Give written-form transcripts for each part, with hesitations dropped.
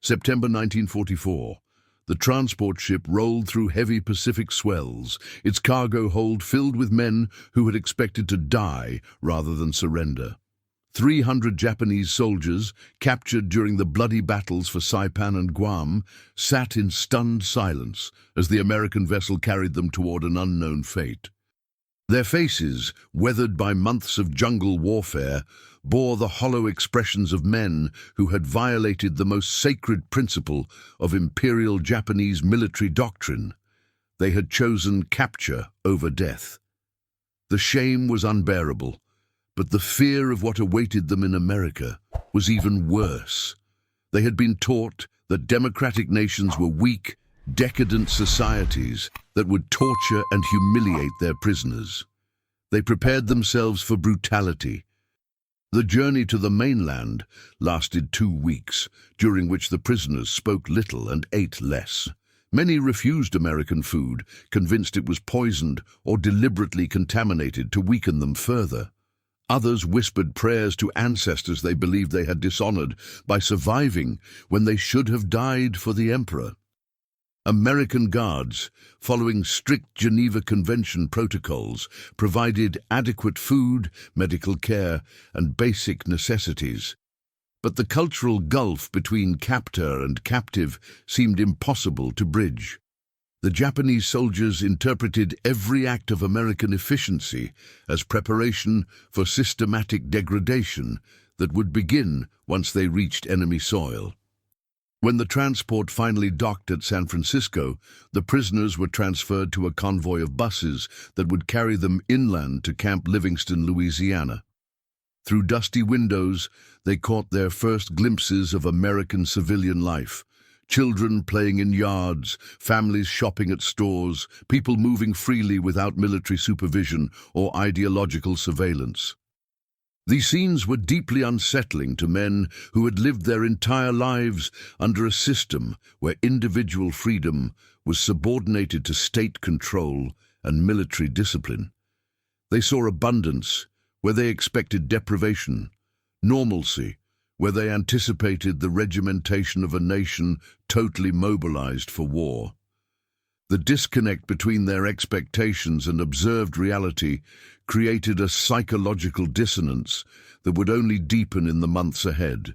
September 1944. The transport ship rolled through heavy Pacific swells, its cargo hold filled with men who had expected to die rather than surrender. 300 Japanese soldiers, captured during the bloody battles for Saipan and Guam, sat in stunned silence as the American vessel carried them toward an unknown fate. Their faces, weathered by months of jungle warfare, bore the hollow expressions of men who had violated the most sacred principle of Imperial Japanese military doctrine. They had chosen capture over death. The shame was unbearable, but the fear of what awaited them in America was even worse. They had been taught that democratic nations were weak, decadent societies that would torture and humiliate their prisoners. They prepared themselves for brutality. The journey to the mainland lasted 2 weeks, during which the prisoners spoke little and ate less. Many refused American food, convinced it was poisoned or deliberately contaminated to weaken them further. Others whispered prayers to ancestors they believed they had dishonored by surviving when they should have died for the emperor. American guards, following strict Geneva Convention protocols, provided adequate food, medical care, and basic necessities. But the cultural gulf between captor and captive seemed impossible to bridge. The Japanese soldiers interpreted every act of American efficiency as preparation for systematic degradation that would begin once they reached enemy soil. When the transport finally docked at San Francisco, the prisoners were transferred to a convoy of buses that would carry them inland to Camp Livingston, Louisiana. Through dusty windows, they caught their first glimpses of American civilian life. Children playing in yards, families shopping at stores, people moving freely without military supervision or ideological surveillance. These scenes were deeply unsettling to men who had lived their entire lives under a system where individual freedom was subordinated to state control and military discipline. They saw abundance where they expected deprivation, normalcy where they anticipated the regimentation of a nation totally mobilized for war. The disconnect between their expectations and observed reality created a psychological dissonance that would only deepen in the months ahead.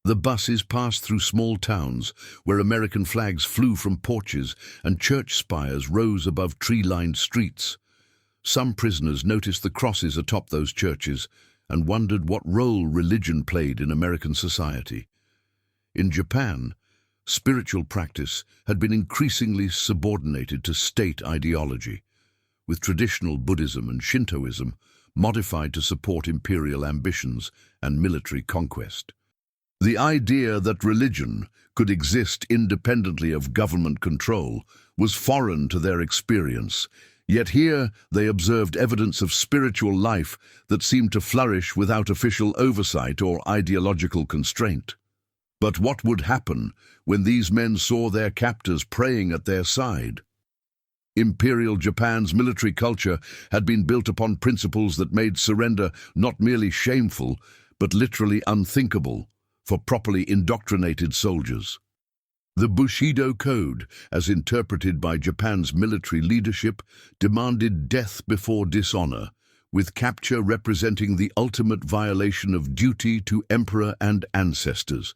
The buses passed through small towns where American flags flew from porches and church spires rose above tree-lined streets. Some prisoners noticed the crosses atop those churches and wondered what role religion played in American society. In Japan, spiritual practice had been increasingly subordinated to state ideology, with traditional Buddhism and Shintoism modified to support imperial ambitions and military conquest. The idea that religion could exist independently of government control was foreign to their experience, yet here they observed evidence of spiritual life that seemed to flourish without official oversight or ideological constraint. But what would happen when these men saw their captors praying at their side? Imperial Japan's military culture had been built upon principles that made surrender not merely shameful, but literally unthinkable for properly indoctrinated soldiers. The Bushido Code, as interpreted by Japan's military leadership, demanded death before dishonor, with capture representing the ultimate violation of duty to emperor and ancestors.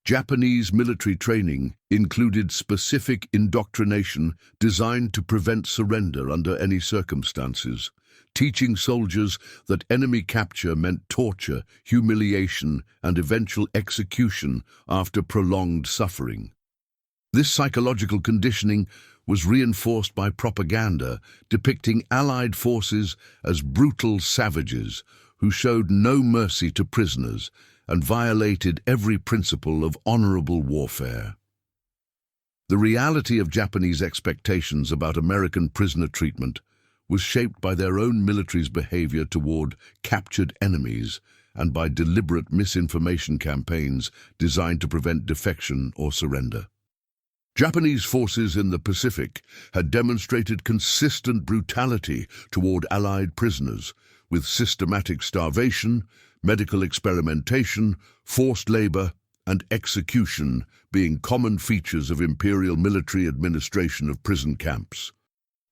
Japanese military training included specific indoctrination designed to prevent surrender under any circumstances, teaching soldiers that enemy capture meant torture, humiliation, and eventual execution after prolonged suffering. This psychological conditioning was reinforced by propaganda depicting Allied forces as brutal savages who showed no mercy to prisoners and violated every principle of honorable warfare. The reality of Japanese expectations about American prisoner treatment was shaped by their own military's behavior toward captured enemies and by deliberate misinformation campaigns designed to prevent defection or surrender. Japanese forces in the Pacific had demonstrated consistent brutality toward Allied prisoners, with systematic starvation, medical experimentation, forced labor, and execution being common features of imperial military administration of prison camps.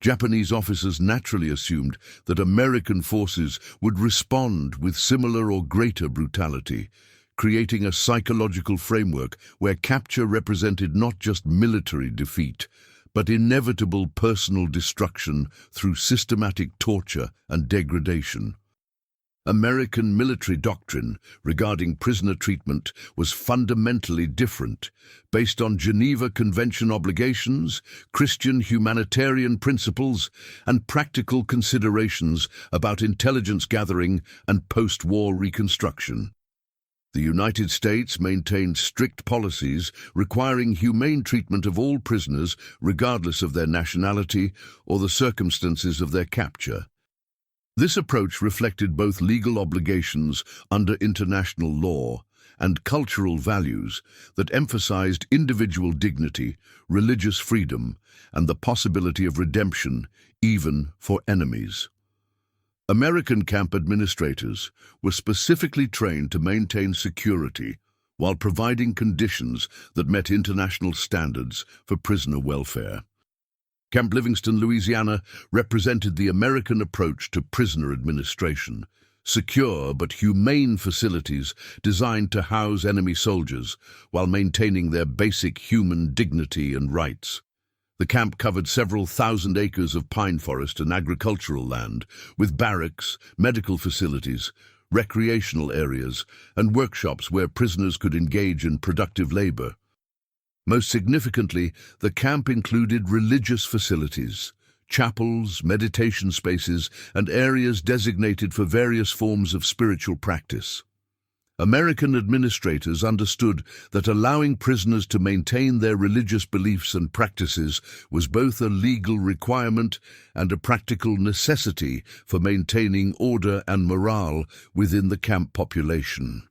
Japanese officers naturally assumed that American forces would respond with similar or greater brutality, creating a psychological framework where capture represented not just military defeat, but inevitable personal destruction through systematic torture and degradation. American military doctrine regarding prisoner treatment was fundamentally different, based on Geneva Convention obligations, Christian humanitarian principles, and practical considerations about intelligence gathering and post-war reconstruction. The United States maintained strict policies requiring humane treatment of all prisoners regardless of their nationality or the circumstances of their capture. This approach reflected both legal obligations under international law and cultural values that emphasized individual dignity, religious freedom, and the possibility of redemption, even for enemies. American camp administrators were specifically trained to maintain security while providing conditions that met international standards for prisoner welfare. Camp Livingston, Louisiana, represented the American approach to prisoner administration, secure but humane facilities designed to house enemy soldiers while maintaining their basic human dignity and rights. The camp covered several thousand acres of pine forest and agricultural land, with barracks, medical facilities, recreational areas, and workshops where prisoners could engage in productive labor. Most significantly, the camp included religious facilities, chapels, meditation spaces, and areas designated for various forms of spiritual practice. American administrators understood that allowing prisoners to maintain their religious beliefs and practices was both a legal requirement and a practical necessity for maintaining order and morale within the camp population.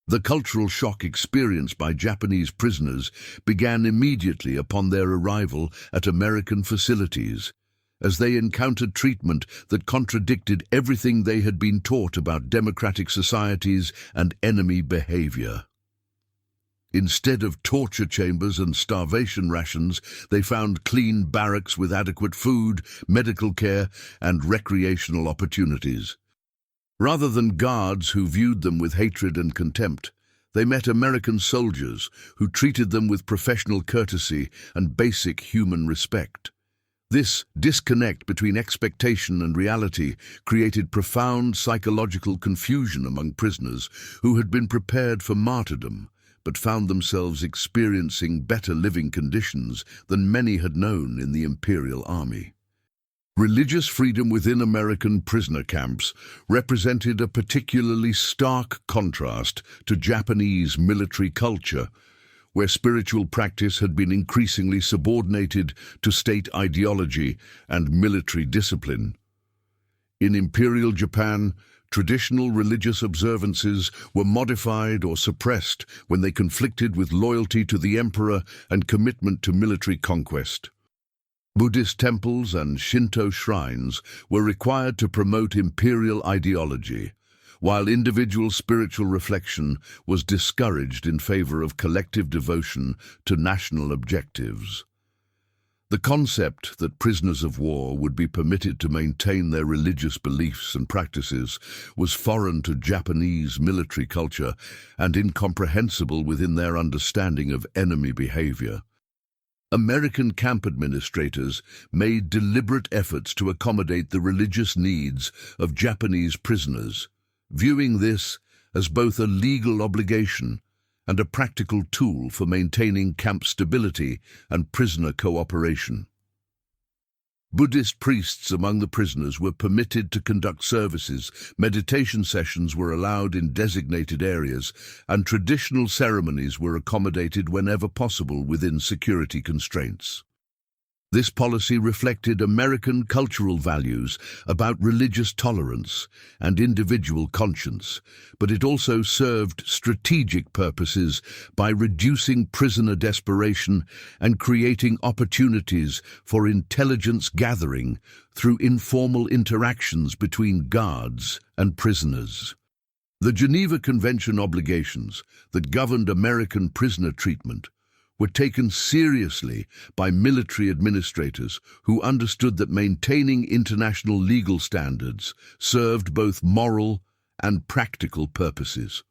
The cultural shock experienced by Japanese prisoners began immediately upon their arrival at American facilities, as they encountered treatment that contradicted everything they had been taught about democratic societies and enemy behavior. Instead of torture chambers and starvation rations, they found clean barracks with adequate food, medical care, and recreational opportunities. Rather than guards who viewed them with hatred and contempt, they met American soldiers who treated them with professional courtesy and basic human respect. This disconnect between expectation and reality created profound psychological confusion among prisoners who had been prepared for martyrdom, but found themselves experiencing better living conditions than many had known in the Imperial Army. Religious freedom within American prisoner camps represented a particularly stark contrast to Japanese military culture, where spiritual practice had been increasingly subordinated to state ideology and military discipline. In Imperial Japan, traditional religious observances were modified or suppressed when they conflicted with loyalty to the emperor and commitment to military conquest. Buddhist temples and Shinto shrines were required to promote imperial ideology, while individual spiritual reflection was discouraged in favor of collective devotion to national objectives. The concept that prisoners of war would be permitted to maintain their religious beliefs and practices was foreign to Japanese military culture and incomprehensible within their understanding of enemy behavior. American camp administrators made deliberate efforts to accommodate the religious needs of Japanese prisoners, viewing this as both a legal obligation and a practical tool for maintaining camp stability and prisoner cooperation. Buddhist priests among the prisoners were permitted to conduct services, meditation sessions were allowed in designated areas, and traditional ceremonies were accommodated whenever possible within security constraints. This policy reflected American cultural values about religious tolerance and individual conscience, but it also served strategic purposes by reducing prisoner desperation and creating opportunities for intelligence gathering through informal interactions between guards and prisoners. The Geneva Convention obligations that governed American prisoner treatment were taken seriously by military administrators who understood that maintaining international legal standards served both moral and practical purposes.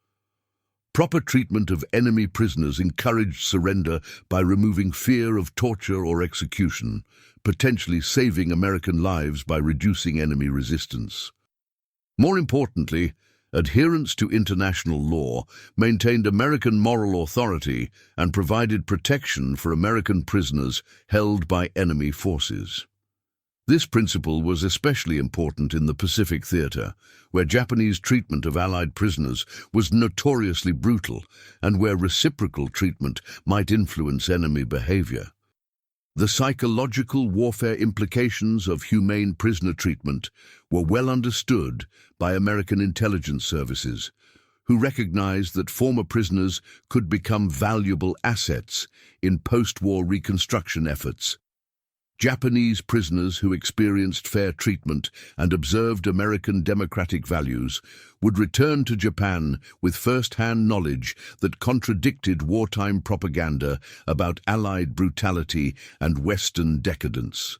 Proper treatment of enemy prisoners encouraged surrender by removing fear of torture or execution, potentially saving American lives by reducing enemy resistance. More importantly, adherence to international law maintained American moral authority and provided protection for American prisoners held by enemy forces. This principle was especially important in the Pacific Theater, where Japanese treatment of Allied prisoners was notoriously brutal and where reciprocal treatment might influence enemy behavior. The psychological warfare implications of humane prisoner treatment were well understood by American intelligence services, who recognized that former prisoners could become valuable assets in post-war reconstruction efforts. Japanese prisoners who experienced fair treatment and observed American democratic values would return to Japan with first-hand knowledge that contradicted wartime propaganda about Allied brutality and Western decadence.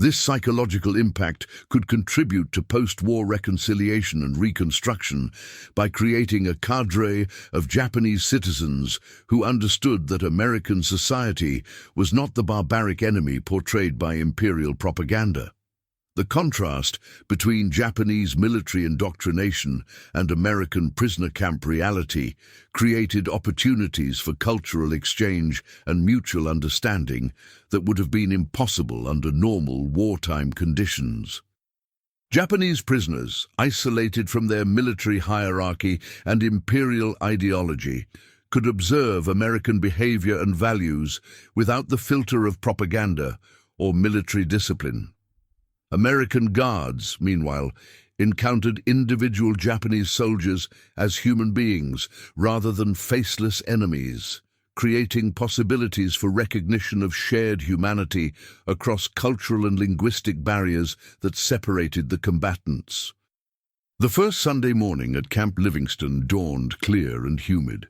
This psychological impact could contribute to post-war reconciliation and reconstruction by creating a cadre of Japanese citizens who understood that American society was not the barbaric enemy portrayed by imperial propaganda. The contrast between Japanese military indoctrination and American prisoner camp reality created opportunities for cultural exchange and mutual understanding that would have been impossible under normal wartime conditions. Japanese prisoners, isolated from their military hierarchy and imperial ideology, could observe American behavior and values without the filter of propaganda or military discipline. American guards, meanwhile, encountered individual Japanese soldiers as human beings rather than faceless enemies, creating possibilities for recognition of shared humanity across cultural and linguistic barriers that separated the combatants. The first Sunday morning at Camp Livingston dawned clear and humid,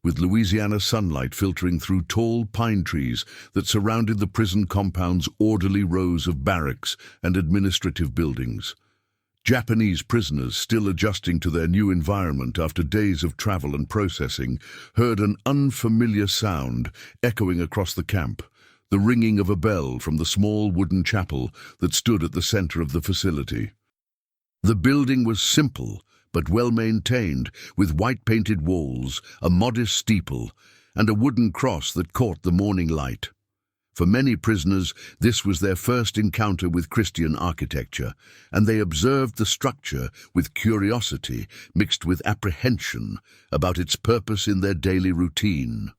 with Louisiana sunlight filtering through tall pine trees that surrounded the prison compound's orderly rows of barracks and administrative buildings. Japanese prisoners, still adjusting to their new environment after days of travel and processing, heard an unfamiliar sound echoing across the camp, the ringing of a bell from the small wooden chapel that stood at the center of the facility. The building was simple, but well-maintained, with white-painted walls, a modest steeple, and a wooden cross that caught the morning light. For many prisoners, this was their first encounter with Christian architecture, and they observed the structure with curiosity mixed with apprehension about its purpose in their daily routine.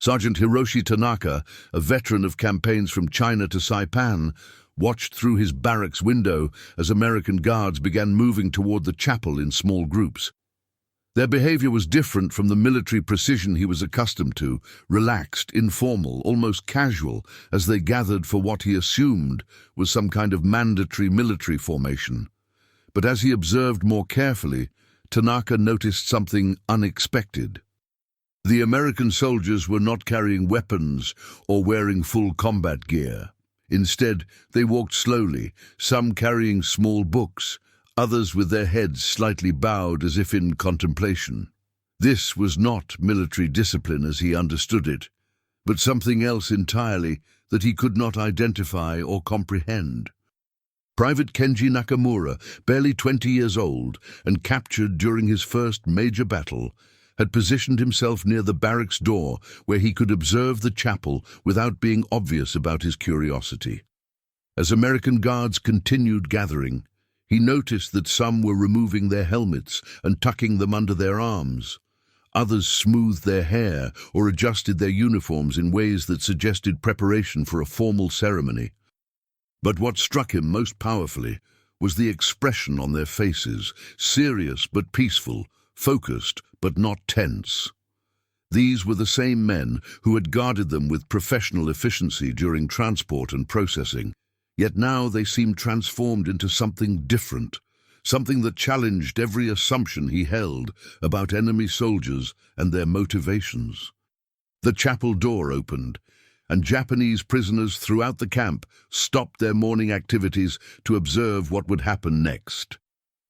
Sergeant Hiroshi Tanaka, a veteran of campaigns from China to Saipan, watched through his barracks window as American guards began moving toward the chapel in small groups. Their behavior was different from the military precision he was accustomed to, relaxed, informal, almost casual, as they gathered for what he assumed was some kind of mandatory military formation. But as he observed more carefully, Tanaka noticed something unexpected. The American soldiers were not carrying weapons or wearing full combat gear. Instead, they walked slowly, some carrying small books, others with their heads slightly bowed as if in contemplation. This was not military discipline as he understood it, but something else entirely that he could not identify or comprehend. Private Kenji Nakamura, barely 20 years old and captured during his first major battle, had positioned himself near the barracks door where he could observe the chapel without being obvious about his curiosity. As American guards continued gathering, he noticed that some were removing their helmets and tucking them under their arms. Others smoothed their hair or adjusted their uniforms in ways that suggested preparation for a formal ceremony. But what struck him most powerfully was the expression on their faces, serious but peaceful, focused but not tense. These were the same men who had guarded them with professional efficiency during transport and processing, yet now they seemed transformed into something different, something that challenged every assumption he held about enemy soldiers and their motivations. The chapel door opened, and Japanese prisoners throughout the camp stopped their morning activities to observe what would happen next.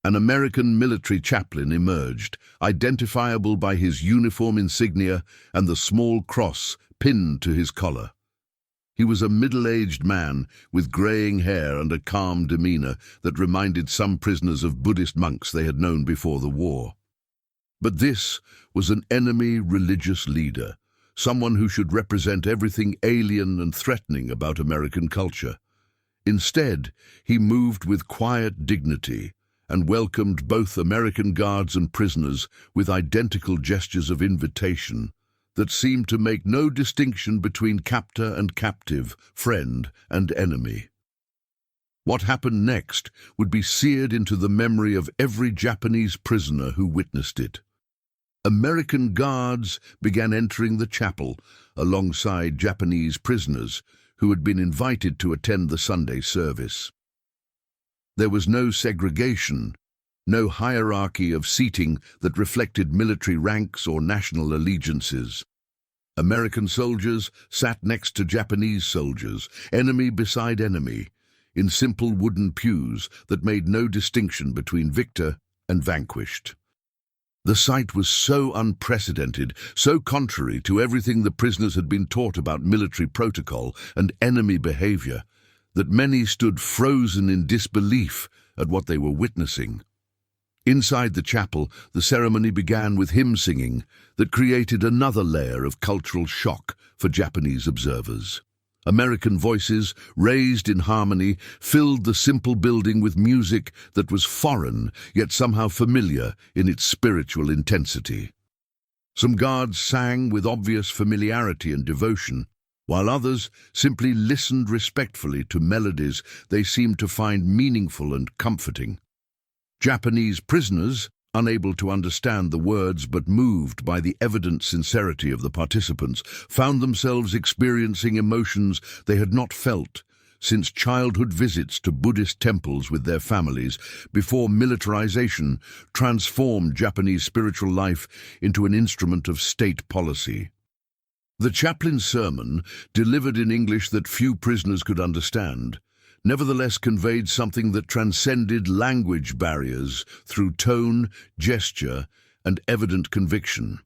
An American military chaplain emerged, identifiable by his uniform insignia and the small cross pinned to his collar. He was a middle-aged man with graying hair and a calm demeanor that reminded some prisoners of Buddhist monks they had known before the war. But this was an enemy religious leader, someone who should represent everything alien and threatening about American culture. Instead, he moved with quiet dignity and welcomed both American guards and prisoners with identical gestures of invitation that seemed to make no distinction between captor and captive, friend and enemy. What happened next would be seared into the memory of every Japanese prisoner who witnessed it. American guards began entering the chapel alongside Japanese prisoners who had been invited to attend the Sunday service. There was no segregation, no hierarchy of seating that reflected military ranks or national allegiances. American soldiers sat next to Japanese soldiers, enemy beside enemy, in simple wooden pews that made no distinction between victor and vanquished. The sight was so unprecedented, so contrary to everything the prisoners had been taught about military protocol and enemy behavior, that many stood frozen in disbelief at what they were witnessing. Inside the chapel, the ceremony began with hymn singing that created another layer of cultural shock for Japanese observers. American voices, raised in harmony, filled the simple building with music that was foreign, yet somehow familiar in its spiritual intensity. Some guards sang with obvious familiarity and devotion, while others simply listened respectfully to melodies they seemed to find meaningful and comforting. Japanese prisoners, unable to understand the words but moved by the evident sincerity of the participants, found themselves experiencing emotions they had not felt since childhood visits to Buddhist temples with their families before militarization transformed Japanese spiritual life into an instrument of state policy. The chaplain's sermon, delivered in English that few prisoners could understand, nevertheless conveyed something that transcended language barriers through tone, gesture, and evident conviction.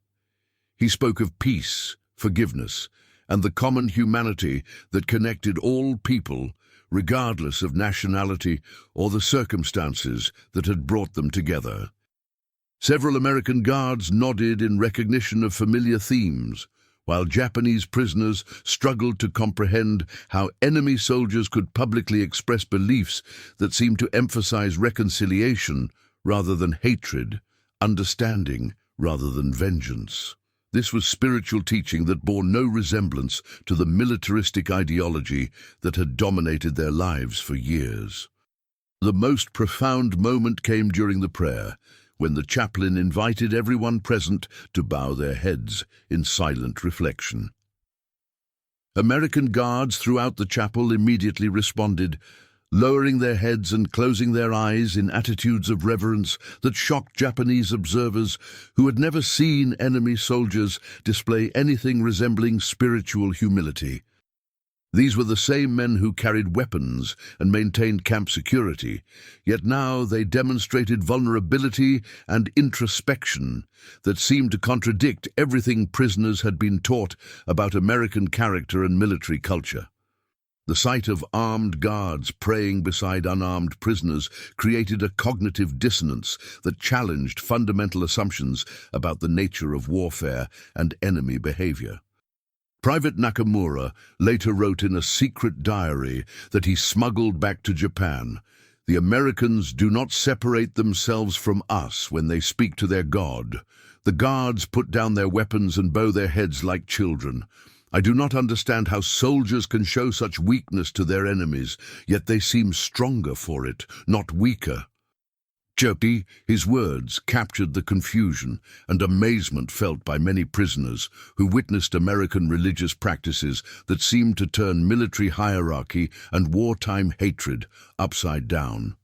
He spoke of peace, forgiveness, and the common humanity that connected all people, regardless of nationality or the circumstances that had brought them together. Several American guards nodded in recognition of familiar themes, while Japanese prisoners struggled to comprehend how enemy soldiers could publicly express beliefs that seemed to emphasize reconciliation rather than hatred, understanding rather than vengeance. This was spiritual teaching that bore no resemblance to the militaristic ideology that had dominated their lives for years. The most profound moment came during the prayer, when the chaplain invited everyone present to bow their heads in silent reflection. American guards throughout the chapel immediately responded, lowering their heads and closing their eyes in attitudes of reverence that shocked Japanese observers who had never seen enemy soldiers display anything resembling spiritual humility. These were the same men who carried weapons and maintained camp security, yet now they demonstrated vulnerability and introspection that seemed to contradict everything prisoners had been taught about American character and military culture. The sight of armed guards praying beside unarmed prisoners created a cognitive dissonance that challenged fundamental assumptions about the nature of warfare and enemy behavior. Private Nakamura later wrote in a secret diary that he smuggled back to Japan, "The Americans do not separate themselves from us when they speak to their God. The guards put down their weapons and bow their heads like children. I do not understand how soldiers can show such weakness to their enemies, yet they seem stronger for it, not weaker." His words captured the confusion and amazement felt by many prisoners who witnessed American religious practices that seemed to turn military hierarchy and wartime hatred upside down.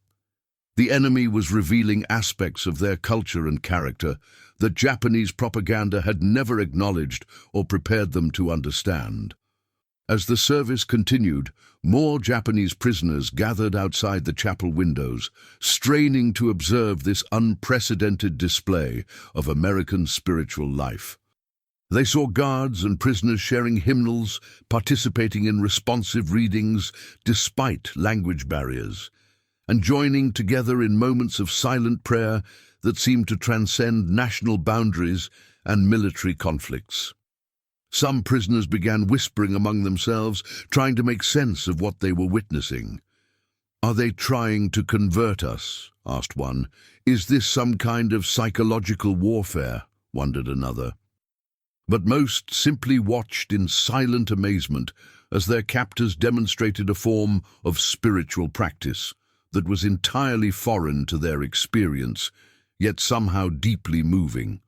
The enemy was revealing aspects of their culture and character that Japanese propaganda had never acknowledged or prepared them to understand. As the service continued, more Japanese prisoners gathered outside the chapel windows, straining to observe this unprecedented display of American spiritual life. They saw guards and prisoners sharing hymnals, participating in responsive readings despite language barriers, and joining together in moments of silent prayer that seemed to transcend national boundaries and military conflicts. Some prisoners began whispering among themselves, trying to make sense of what they were witnessing. "Are they trying to convert us?" asked one. "Is this some kind of psychological warfare?" wondered another. But most simply watched in silent amazement as their captors demonstrated a form of spiritual practice that was entirely foreign to their experience, yet somehow deeply moving.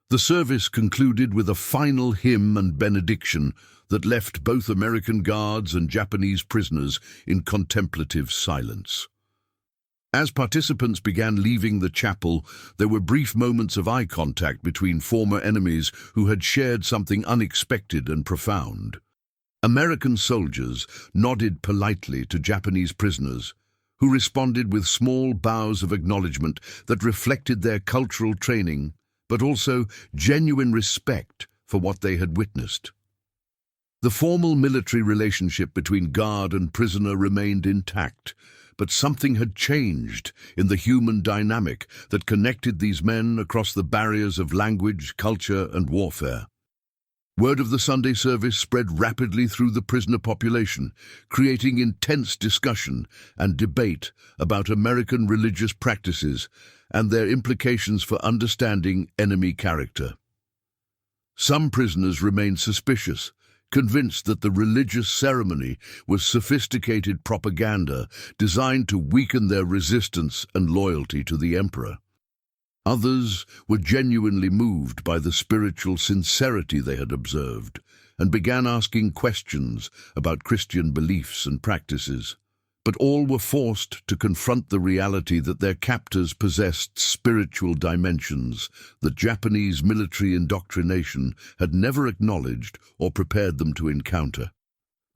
The service concluded with a final hymn and benediction that left both American guards and Japanese prisoners in contemplative silence. As participants began leaving the chapel, there were brief moments of eye contact between former enemies who had shared something unexpected and profound. American soldiers nodded politely to Japanese prisoners, who responded with small bows of acknowledgement that reflected their cultural training, but also genuine respect for what they had witnessed. The formal military relationship between guard and prisoner remained intact, but something had changed in the human dynamic that connected these men across the barriers of language, culture, and warfare. Word of the Sunday service spread rapidly through the prisoner population, creating intense discussion and debate about American religious practices and their implications for understanding enemy character. Some prisoners remained suspicious, convinced that the religious ceremony was sophisticated propaganda designed to weaken their resistance and loyalty to the emperor. Others were genuinely moved by the spiritual sincerity they had observed and began asking questions about Christian beliefs and practices. But all were forced to confront the reality that their captors possessed spiritual dimensions that Japanese military indoctrination had never acknowledged or prepared them to encounter.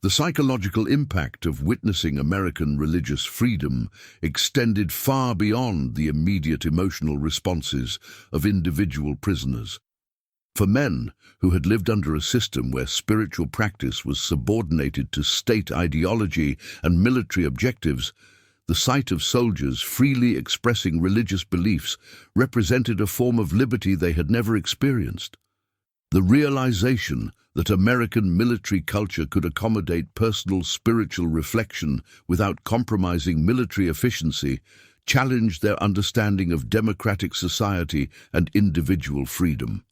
The psychological impact of witnessing American religious freedom extended far beyond the immediate emotional responses of individual prisoners. For men who had lived under a system where spiritual practice was subordinated to state ideology and military objectives, the sight of soldiers freely expressing religious beliefs represented a form of liberty they had never experienced. The realization that American military culture could accommodate personal spiritual reflection without compromising military efficiency challenged their understanding of democratic society and individual freedom.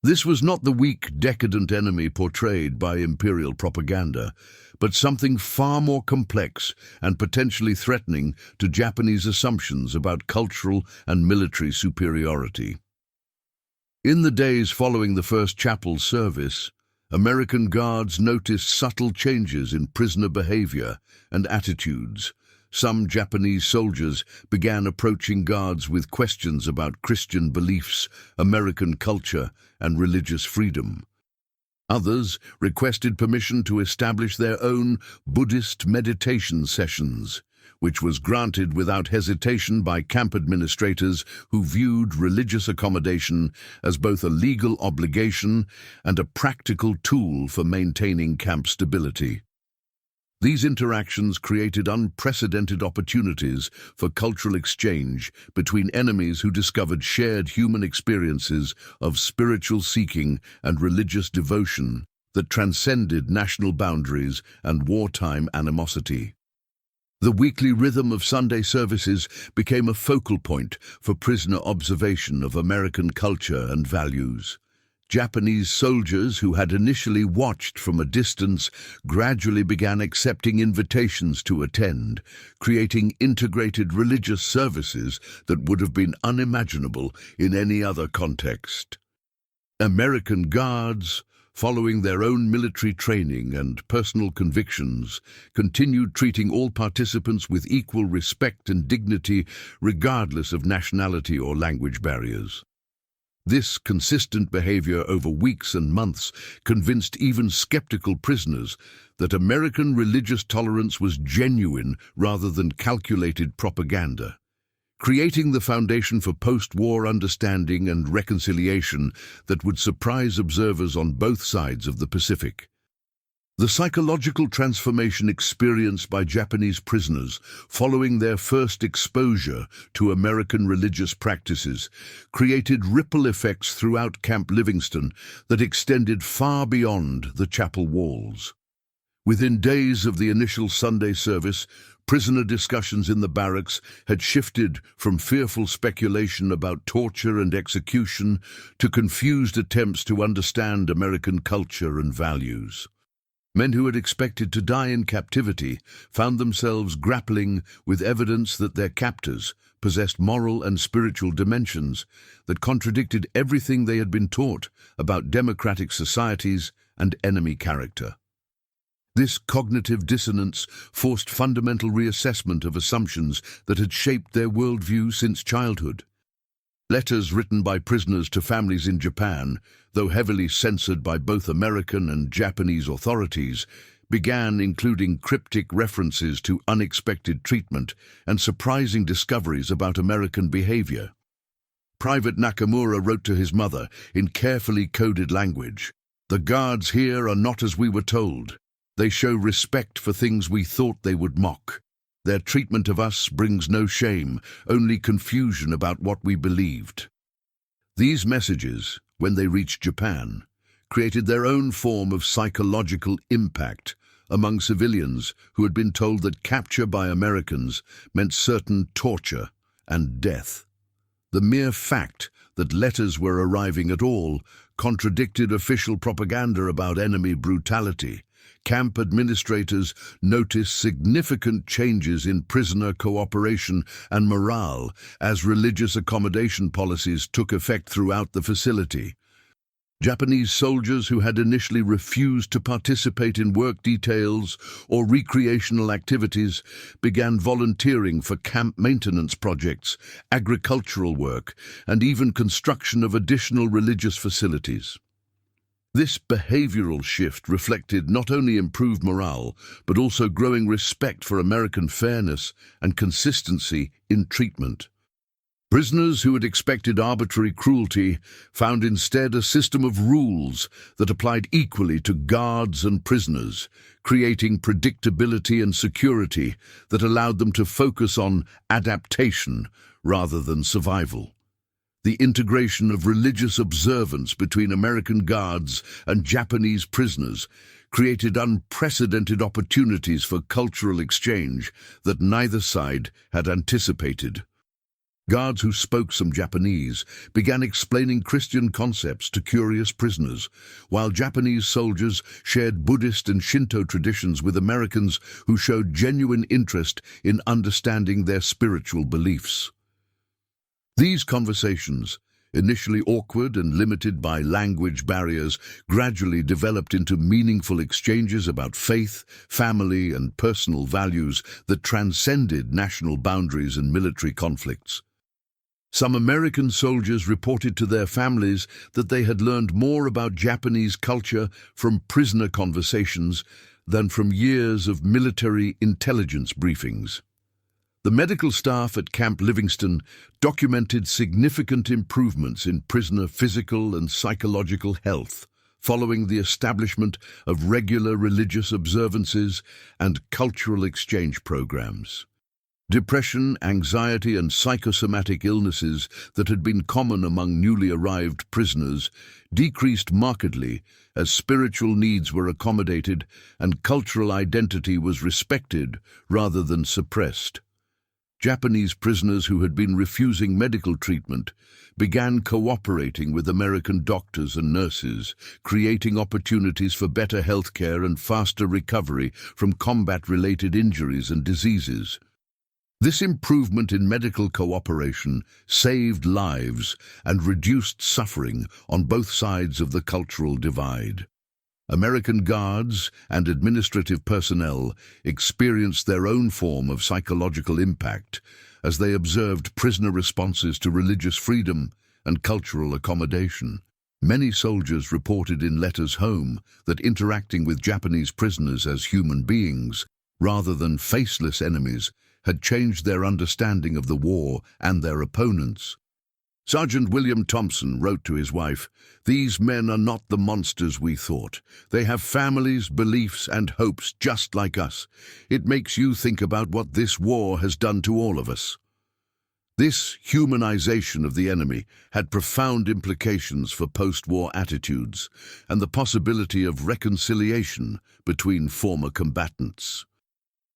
This was not the weak, decadent enemy portrayed by imperial propaganda, but something far more complex and potentially threatening to Japanese assumptions about cultural and military superiority. In the days following the first chapel service, American guards noticed subtle changes in prisoner behavior and attitudes. Some Japanese soldiers began approaching guards with questions about Christian beliefs, American culture, and religious freedom. Others requested permission to establish their own Buddhist meditation sessions, which was granted without hesitation by camp administrators who viewed religious accommodation as both a legal obligation and a practical tool for maintaining camp stability. These interactions created unprecedented opportunities for cultural exchange between enemies who discovered shared human experiences of spiritual seeking and religious devotion that transcended national boundaries and wartime animosity. The weekly rhythm of Sunday services became a focal point for prisoner observation of American culture and values. Japanese soldiers who had initially watched from a distance gradually began accepting invitations to attend, creating integrated religious services that would have been unimaginable in any other context. American guards, following their own military training and personal convictions, continued treating all participants with equal respect and dignity, regardless of nationality or language barriers. This consistent behavior over weeks and months convinced even skeptical prisoners that American religious tolerance was genuine rather than calculated propaganda, creating the foundation for post-war understanding and reconciliation that would surprise observers on both sides of the Pacific. The psychological transformation experienced by Japanese prisoners following their first exposure to American religious practices created ripple effects throughout Camp Livingston that extended far beyond the chapel walls. Within days of the initial Sunday service, prisoner discussions in the barracks had shifted from fearful speculation about torture and execution to confused attempts to understand American culture and values. Men who had expected to die in captivity found themselves grappling with evidence that their captors possessed moral and spiritual dimensions that contradicted everything they had been taught about democratic societies and enemy character. This cognitive dissonance forced fundamental reassessment of assumptions that had shaped their worldview since childhood. Letters written by prisoners to families in Japan, though heavily censored by both American and Japanese authorities, began including cryptic references to unexpected treatment and surprising discoveries about American behavior. Private Nakamura wrote to his mother in carefully coded language, "The guards here are not as we were told. They show respect for things we thought they would mock. Their treatment of us brings no shame, only confusion about what we believed." These messages, when they reached Japan, created their own form of psychological impact among civilians who had been told that capture by Americans meant certain torture and death. The mere fact that letters were arriving at all contradicted official propaganda about enemy brutality. Camp administrators noticed significant changes in prisoner cooperation and morale as religious accommodation policies took effect throughout the facility. Japanese soldiers who had initially refused to participate in work details or recreational activities began volunteering for camp maintenance projects, agricultural work, and even construction of additional religious facilities. This behavioral shift reflected not only improved morale, but also growing respect for American fairness and consistency in treatment. Prisoners who had expected arbitrary cruelty found instead a system of rules that applied equally to guards and prisoners, creating predictability and security that allowed them to focus on adaptation rather than survival. The integration of religious observance between American guards and Japanese prisoners created unprecedented opportunities for cultural exchange that neither side had anticipated. Guards who spoke some Japanese began explaining Christian concepts to curious prisoners, while Japanese soldiers shared Buddhist and Shinto traditions with Americans who showed genuine interest in understanding their spiritual beliefs. These conversations, initially awkward and limited by language barriers, gradually developed into meaningful exchanges about faith, family, and personal values that transcended national boundaries and military conflicts. Some American soldiers reported to their families that they had learned more about Japanese culture from prisoner conversations than from years of military intelligence briefings. The medical staff at Camp Livingston documented significant improvements in prisoner physical and psychological health following the establishment of regular religious observances and cultural exchange programs. Depression, anxiety, and psychosomatic illnesses that had been common among newly arrived prisoners decreased markedly as spiritual needs were accommodated and cultural identity was respected rather than suppressed. Japanese prisoners who had been refusing medical treatment began cooperating with American doctors and nurses, creating opportunities for better health care and faster recovery from combat-related injuries and diseases. This improvement in medical cooperation saved lives and reduced suffering on both sides of the cultural divide. American guards and administrative personnel experienced their own form of psychological impact as they observed prisoner responses to religious freedom and cultural accommodation. Many soldiers reported in letters home that interacting with Japanese prisoners as human beings, rather than faceless enemies, had changed their understanding of the war and their opponents. Sergeant William Thompson wrote to his wife, "These men are not the monsters we thought. They have families, beliefs, and hopes just like us. It makes you think about what this war has done to all of us." This humanization of the enemy had profound implications for post-war attitudes and the possibility of reconciliation between former combatants.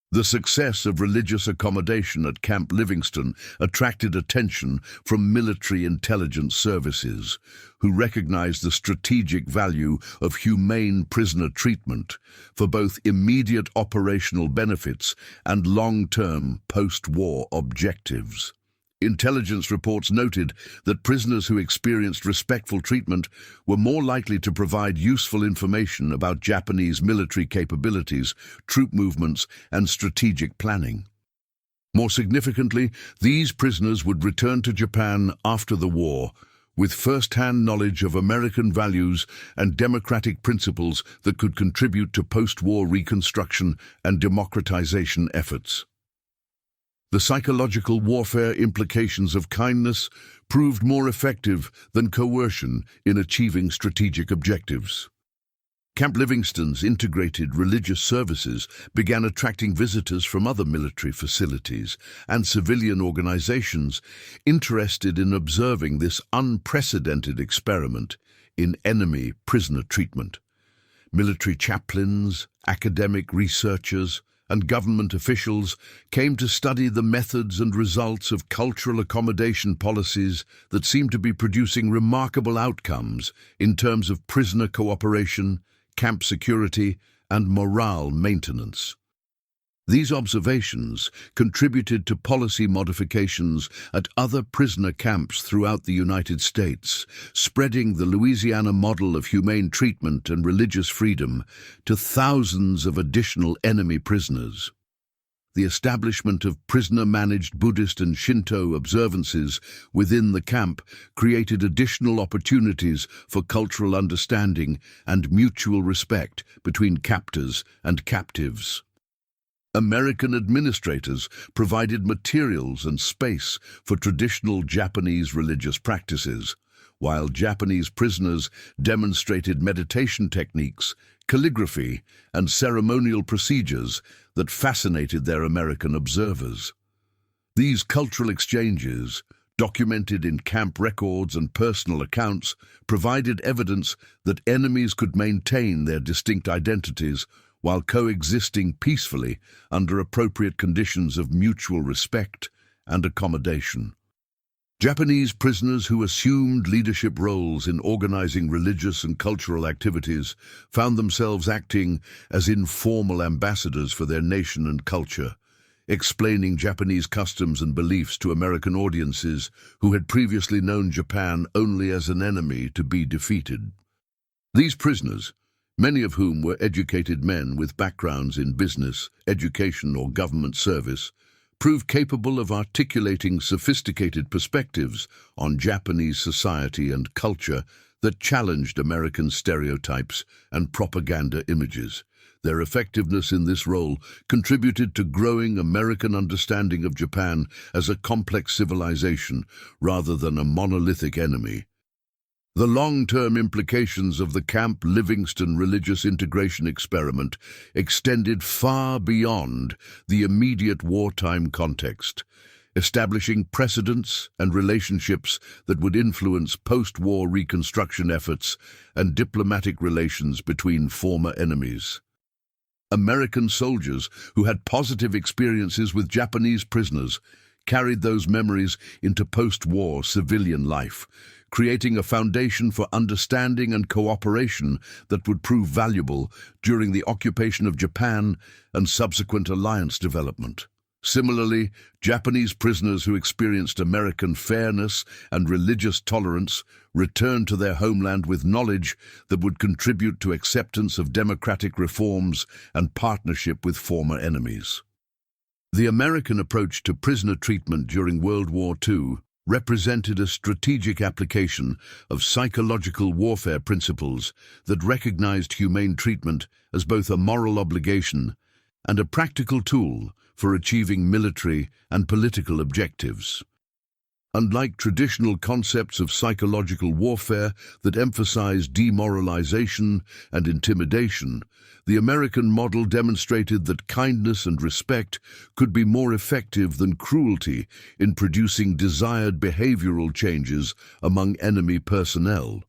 The success of religious accommodation at Camp Livingston attracted attention from military intelligence services, who recognized the strategic value of humane prisoner treatment for both immediate operational benefits and long-term post-war objectives. Intelligence reports noted that prisoners who experienced respectful treatment were more likely to provide useful information about Japanese military capabilities, troop movements, and strategic planning. More significantly, these prisoners would return to Japan after the war with first-hand knowledge of American values and democratic principles that could contribute to post-war reconstruction and democratization efforts. The psychological warfare implications of kindness proved more effective than coercion in achieving strategic objectives. Camp Livingston's integrated religious services began attracting visitors from other military facilities and civilian organizations interested in observing this unprecedented experiment in enemy prisoner treatment. Military chaplains, academic researchers, and government officials came to study the methods and results of cultural accommodation policies that seemed to be producing remarkable outcomes in terms of prisoner cooperation, camp security, and morale maintenance. These observations contributed to policy modifications at other prisoner camps throughout the United States, spreading the Louisiana model of humane treatment and religious freedom to thousands of additional enemy prisoners. The establishment of prisoner-managed Buddhist and Shinto observances within the camp created additional opportunities for cultural understanding and mutual respect between captors and captives. American administrators provided materials and space for traditional Japanese religious practices, while Japanese prisoners demonstrated meditation techniques, calligraphy, and ceremonial procedures that fascinated their American observers. These cultural exchanges, documented in camp records and personal accounts, provided evidence that enemies could maintain their distinct identities while coexisting peacefully under appropriate conditions of mutual respect and accommodation. Japanese prisoners who assumed leadership roles in organizing religious and cultural activities found themselves acting as informal ambassadors for their nation and culture, explaining Japanese customs and beliefs to American audiences who had previously known Japan only as an enemy to be defeated. These prisoners, many of whom were educated men with backgrounds in business, education, or government service, proved capable of articulating sophisticated perspectives on Japanese society and culture that challenged American stereotypes and propaganda images. Their effectiveness in this role contributed to growing American understanding of Japan as a complex civilization rather than a monolithic enemy. The long-term implications of the Camp Livingston religious integration experiment extended far beyond the immediate wartime context, establishing precedents and relationships that would influence post-war reconstruction efforts and diplomatic relations between former enemies. American soldiers who had positive experiences with Japanese prisoners carried those memories into post-war civilian life, creating a foundation for understanding and cooperation that would prove valuable during the occupation of Japan and subsequent alliance development. Similarly, Japanese prisoners who experienced American fairness and religious tolerance returned to their homeland with knowledge that would contribute to acceptance of democratic reforms and partnership with former enemies. The American approach to prisoner treatment during World War II represented a strategic application of psychological warfare principles that recognized humane treatment as both a moral obligation and a practical tool for achieving military and political objectives. Unlike traditional concepts of psychological warfare that emphasize demoralization and intimidation, the American model demonstrated that kindness and respect could be more effective than cruelty in producing desired behavioral changes among enemy personnel.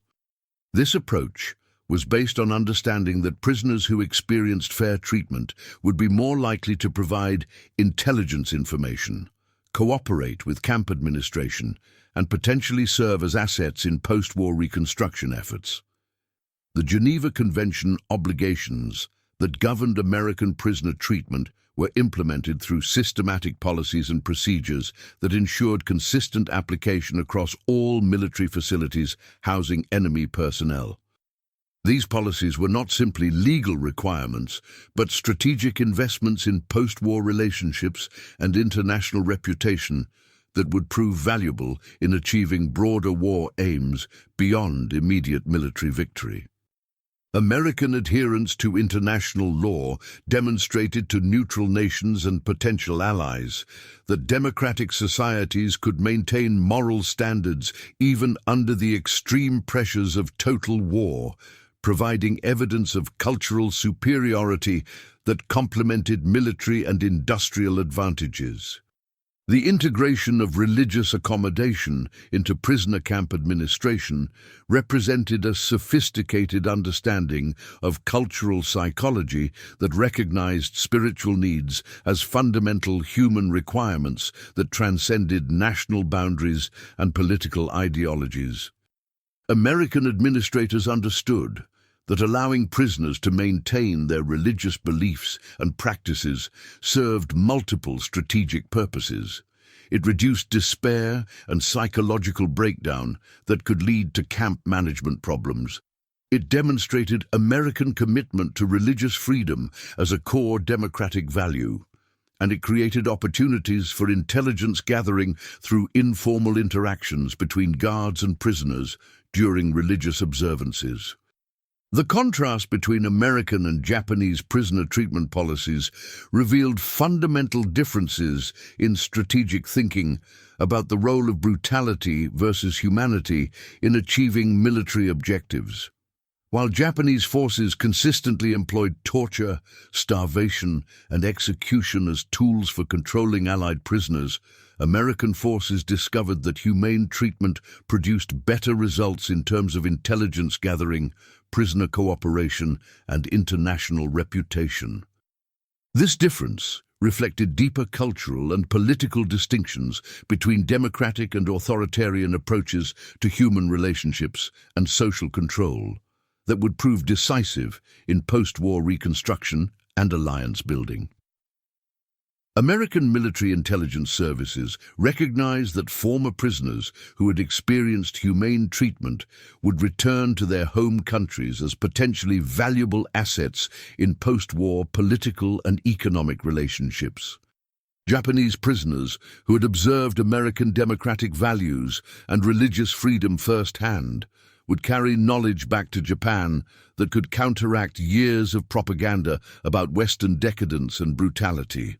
This approach was based on understanding that prisoners who experienced fair treatment would be more likely to provide intelligence information, cooperate with camp administration, and potentially serve as assets in post-war reconstruction efforts. The Geneva Convention obligations that governed American prisoner treatment were implemented through systematic policies and procedures that ensured consistent application across all military facilities housing enemy personnel. These policies were not simply legal requirements, but strategic investments in post-war relationships and international reputation that would prove valuable in achieving broader war aims beyond immediate military victory. American adherence to international law demonstrated to neutral nations and potential allies that democratic societies could maintain moral standards even under the extreme pressures of total war, providing evidence of cultural superiority that complemented military and industrial advantages. The integration of religious accommodation into prisoner camp administration represented a sophisticated understanding of cultural psychology that recognized spiritual needs as fundamental human requirements that transcended national boundaries and political ideologies. American administrators understood that allowing prisoners to maintain their religious beliefs and practices served multiple strategic purposes. It reduced despair and psychological breakdown that could lead to camp management problems. It demonstrated American commitment to religious freedom as a core democratic value, and it created opportunities for intelligence gathering through informal interactions between guards and prisoners during religious observances. The contrast between American and Japanese prisoner treatment policies revealed fundamental differences in strategic thinking about the role of brutality versus humanity in achieving military objectives. While Japanese forces consistently employed torture, starvation, and execution as tools for controlling Allied prisoners, American forces discovered that humane treatment produced better results in terms of intelligence gathering, prisoner cooperation, and international reputation. This difference reflected deeper cultural and political distinctions between democratic and authoritarian approaches to human relationships and social control that would prove decisive in post-war reconstruction and alliance building. American military intelligence services recognized that former prisoners who had experienced humane treatment would return to their home countries as potentially valuable assets in post-war political and economic relationships. Japanese prisoners who had observed American democratic values and religious freedom firsthand would carry knowledge back to Japan that could counteract years of propaganda about Western decadence and brutality.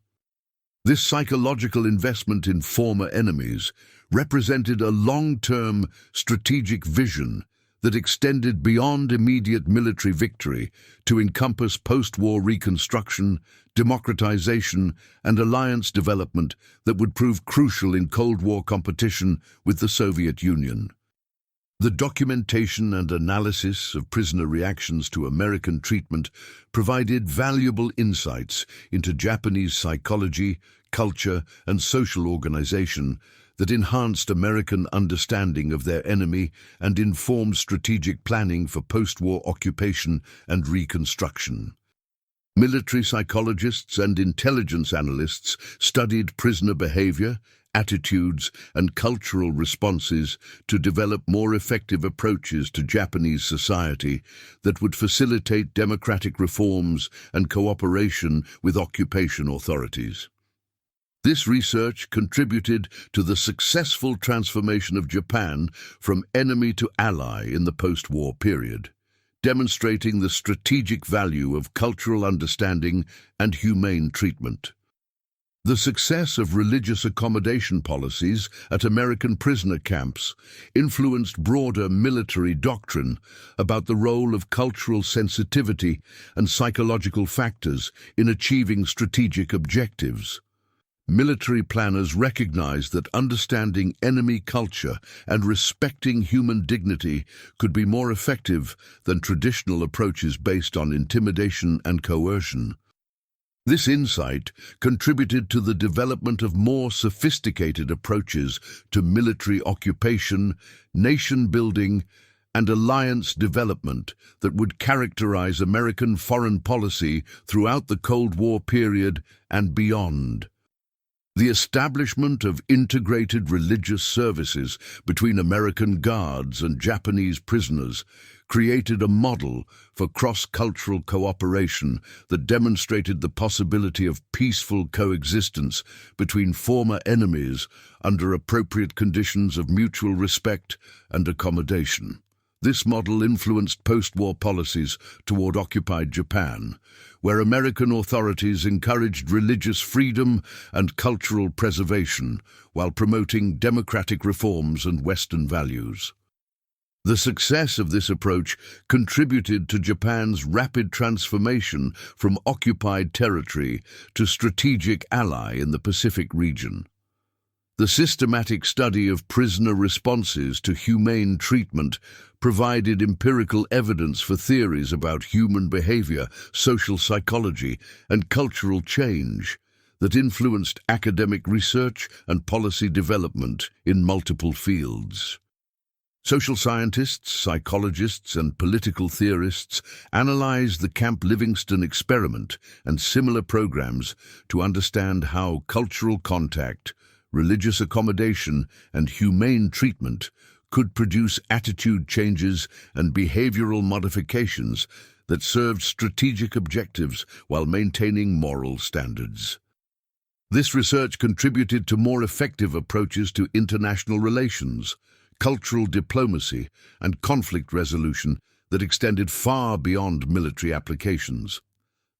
This psychological investment in former enemies represented a long-term strategic vision that extended beyond immediate military victory to encompass post-war reconstruction, democratization, and alliance development that would prove crucial in Cold War competition with the Soviet Union. The documentation and analysis of prisoner reactions to American treatment provided valuable insights into Japanese psychology, culture, and social organization that enhanced American understanding of their enemy and informed strategic planning for post-war occupation and reconstruction. Military psychologists and intelligence analysts studied prisoner behavior, attitudes, and cultural responses to develop more effective approaches to Japanese society that would facilitate democratic reforms and cooperation with occupation authorities. This research contributed to the successful transformation of Japan from enemy to ally in the post-war period, demonstrating the strategic value of cultural understanding and humane treatment. The success of religious accommodation policies at American prisoner camps influenced broader military doctrine about the role of cultural sensitivity and psychological factors in achieving strategic objectives. Military planners recognized that understanding enemy culture and respecting human dignity could be more effective than traditional approaches based on intimidation and coercion. This insight contributed to the development of more sophisticated approaches to military occupation, nation building, and alliance development that would characterize American foreign policy throughout the Cold War period and beyond. The establishment of integrated religious services between American guards and Japanese prisoners created a model for cross-cultural cooperation that demonstrated the possibility of peaceful coexistence between former enemies under appropriate conditions of mutual respect and accommodation. This model influenced post-war policies toward occupied Japan, where American authorities encouraged religious freedom and cultural preservation while promoting democratic reforms and Western values. The success of this approach contributed to Japan's rapid transformation from occupied territory to strategic ally in the Pacific region. The systematic study of prisoner responses to humane treatment provided empirical evidence for theories about human behavior, social psychology, and cultural change that influenced academic research and policy development in multiple fields. Social scientists, psychologists, and political theorists analyzed the Camp Livingston experiment and similar programs to understand how cultural contact, religious accommodation, and humane treatment could produce attitude changes and behavioral modifications that served strategic objectives while maintaining moral standards. This research contributed to more effective approaches to international relations, cultural diplomacy, and conflict resolution that extended far beyond military applications.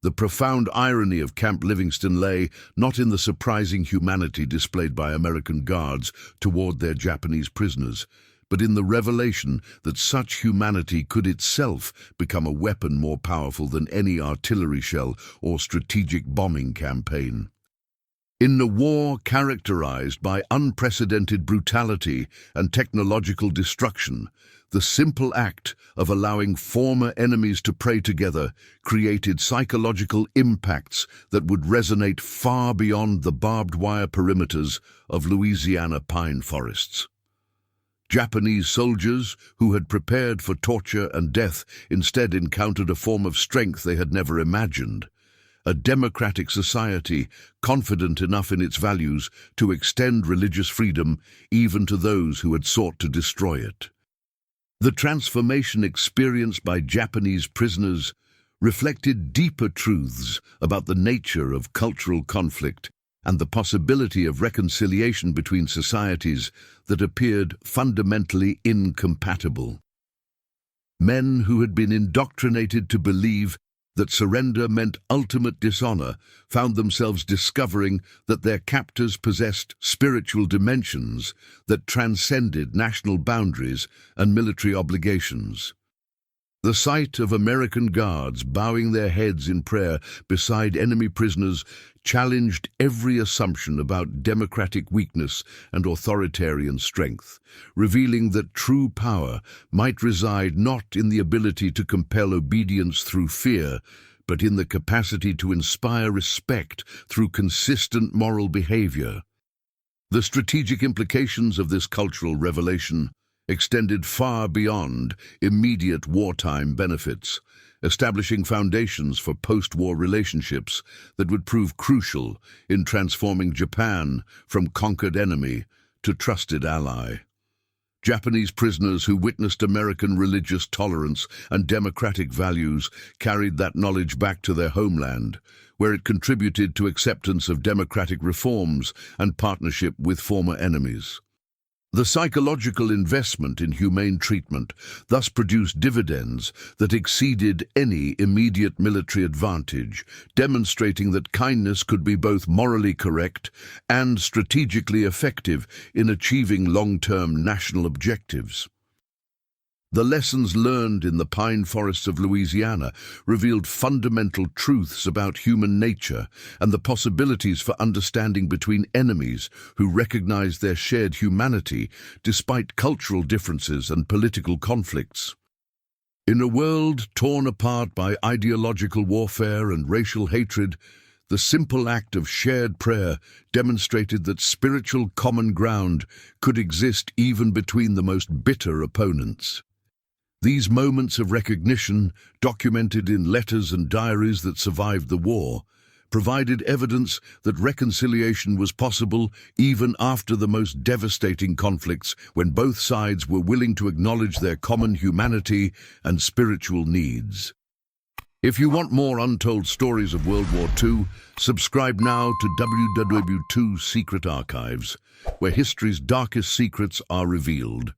The profound irony of Camp Livingston lay not in the surprising humanity displayed by American guards toward their Japanese prisoners, but in the revelation that such humanity could itself become a weapon more powerful than any artillery shell or strategic bombing campaign. In a war characterized by unprecedented brutality and technological destruction, the simple act of allowing former enemies to pray together created psychological impacts that would resonate far beyond the barbed wire perimeters of Louisiana pine forests. Japanese soldiers who had prepared for torture and death instead encountered a form of strength they had never imagined. A democratic society confident enough in its values to extend religious freedom even to those who had sought to destroy it. The transformation experienced by Japanese prisoners reflected deeper truths about the nature of cultural conflict and the possibility of reconciliation between societies that appeared fundamentally incompatible. Men who had been indoctrinated to believe that surrender meant ultimate dishonor found themselves discovering that their captors possessed spiritual dimensions that transcended national boundaries and military obligations. The sight of American guards bowing their heads in prayer beside enemy prisoners challenged every assumption about democratic weakness and authoritarian strength, revealing that true power might reside not in the ability to compel obedience through fear, but in the capacity to inspire respect through consistent moral behavior. The strategic implications of this cultural revelation extended far beyond immediate wartime benefits, establishing foundations for post-war relationships that would prove crucial in transforming Japan from conquered enemy to trusted ally. Japanese prisoners who witnessed American religious tolerance and democratic values carried that knowledge back to their homeland, where it contributed to acceptance of democratic reforms and partnership with former enemies. The psychological investment in humane treatment thus produced dividends that exceeded any immediate military advantage, demonstrating that kindness could be both morally correct and strategically effective in achieving long-term national objectives. The lessons learned in the pine forests of Louisiana revealed fundamental truths about human nature and the possibilities for understanding between enemies who recognized their shared humanity despite cultural differences and political conflicts. In a world torn apart by ideological warfare and racial hatred, the simple act of shared prayer demonstrated that spiritual common ground could exist even between the most bitter opponents. These moments of recognition, documented in letters and diaries that survived the war, provided evidence that reconciliation was possible even after the most devastating conflicts, when both sides were willing to acknowledge their common humanity and spiritual needs. If you want more untold stories of World War II, subscribe now to WW2 Secret Archives, where history's darkest secrets are revealed.